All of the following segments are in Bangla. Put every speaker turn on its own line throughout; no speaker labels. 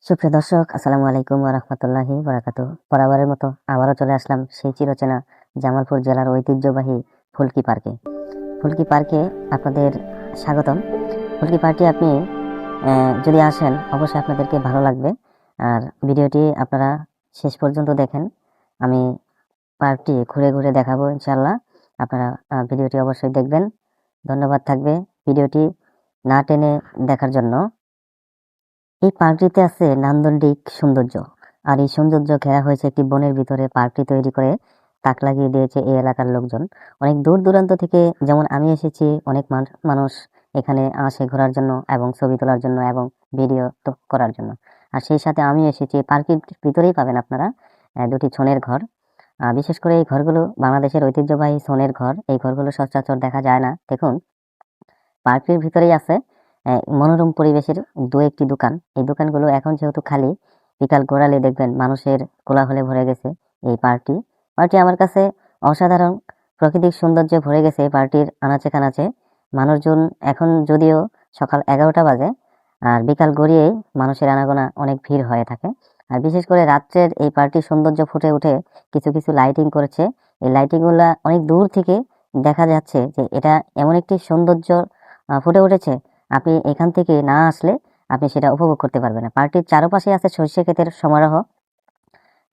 সুপ্রিয় দর্শক, আসসালামু আলাইকুম ওয়া রাহমাতুল্লাহি ওয়া বারাকাতুহু। বরাবরের মতো আবারও চলে আসলাম সেই চিরচেনা জামালপুর জেলার ঐতিহ্যবাহী ফুলকি পার্কে। ফুলকি পার্কে আপনাদের স্বাগতম। ফুলকি পার্কে আপনি যদি আসেন অবশ্যই আপনাদেরকে ভালো লাগবে। আর ভিডিওটি আপনারা শেষ পর্যন্ত দেখেন। আমি পার্কটি ঘুরে ঘুরে দেখাবো ইনশাআল্লাহ। আপনারা ভিডিওটি অবশ্যই দেখবেন। ধন্যবাদ থাকবে ভিডিওটি না টেনে দেখার জন্য। এই পার্কটিতে আছে নান্দনিক সৌন্দর্য, আর এই সৌন্দর্য ঘেরা হয়েছে একটি বনের ভিতরে। পার্কটি তৈরি করে তাক লাগিয়ে দিয়েছে এই এলাকার লোকজন। অনেক দূর দূরান্ত থেকে, যেমন আমি এসেছি, অনেক মানুষ এখানে আসে ঘোরার জন্য এবং ছবি তোলার জন্য এবং ভিডিও তো করার জন্য। আর সেই সাথে আমি এসেছি, পার্কের ভিতরেই পাবেন আপনারা দুটি ছনের ঘর। বিশেষ করে এই ঘরগুলো বাংলাদেশের ঐতিহ্যবাহী ছনের ঘর। এই ঘরগুলো সচরাচর দেখা যায় না। দেখুন, পার্কের ভিতরেই আছে মনোরম পরিবেশের দু একটি দোকান। এই দোকানগুলো এখন যেহেতু খালি, বিকাল গড়ালে দেখবেন মানুষের কোলাহলে ভরে গেছে এই পার্কটি আমার কাছে অসাধারণ। প্রাকৃতিক সৌন্দর্যে ভরে গেছে এই পার্কটির আনাচে কানাচে। মানুষজন এখন যদিও সকাল 11টা বাজে, আর বিকাল গড়িয়েই মানুষের আনাগোনা অনেক ভিড় হয়ে থাকে। আর বিশেষ করে রাত্রের এই পার্কটির সৌন্দর্য ফুটে উঠে কিছু কিছু লাইটিং করেছে। এই লাইটিংগুলা অনেক দূর থেকে দেখা যাচ্ছে যে এটা এমন একটি সৌন্দর্য ফুটে উঠেছে। আপনি এখান থেকে না আসলে আপনি সেটা উপভোগ করতে পারবেন না। পার্কটির চারপাশে আছে সরষে ক্ষেতের সমারোহ,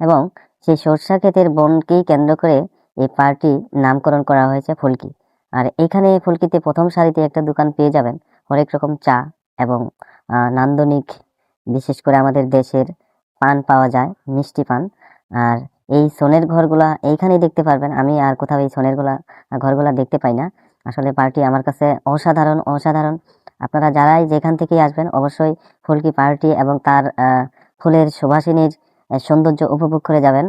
এবং সেই সরষা ক্ষেতের বনকেই কেন্দ্র করে এই পার্কটি নামকরণ করা হয়েছে ফুলকি। আর এখানে ফুলকিতে প্রথম সারিতে একটা দোকান পেয়ে যাবেন হরেক রকম চা এবং নান্দনিক, বিশেষ করে আমাদের দেশের পান পাওয়া যায়, মিষ্টি পান। আর এই সোনের ঘরগুলা এইখানেই দেখতে পারবেন। আমি আর কোথাও এই সোনের ঘরগুলা দেখতে পাই না। আসলে পার্কটি আমার কাছে অসাধারণ অসাধারণ। আপনারা যারাই যেখান থেকেই আসবেন অবশ্যই ফুলকি পার্কটি এবং তার ফুলের সুবাসিনীর সৌন্দর্য উপভোগ করে যাবেন।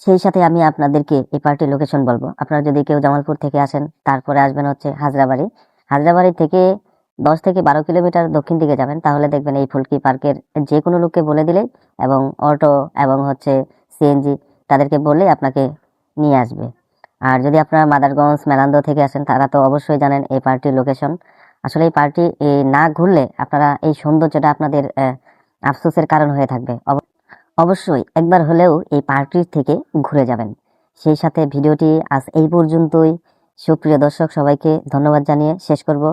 সেই সাথে আমি আপনাদেরকে এই পার্কটির লোকেশন বলবো। আপনারা যদি কেউ জামালপুর থেকে আসেন, তারপরে আসবেন হচ্ছে হাজরাবাড়ি। হাজরাবাড়ি থেকে 10 থেকে 12 কিলোমিটার দক্ষিণ দিকে যাবেন, তাহলে দেখবেন এই ফুলকি পার্কের যে কোনো লোককে বলে দিলেই, এবং অটো এবং হচ্ছে সিএনজি, তাদেরকে বললেই আপনাকে নিয়ে আসবে। আর যদি আপনারা মাদারগঞ্জ মেলান্দ থেকে আসেন, তারা তো অবশ্যই জানেন এই পার্কটির লোকেশন। আসলে এই পার্কটি না ঘুরলে আপনারা এই সৌন্দর্যটা আপনাদের আফসোসের কারণ হয়ে থাকবে। অবশ্যই একবার হলেও এই পার্কটির থেকে ঘুরে যাবেন। সেই সাথে ভিডিওটি আজ এই পর্যন্তই। সুপ্রিয় দর্শক, সবাইকে ধন্যবাদ জানিয়ে শেষ করব।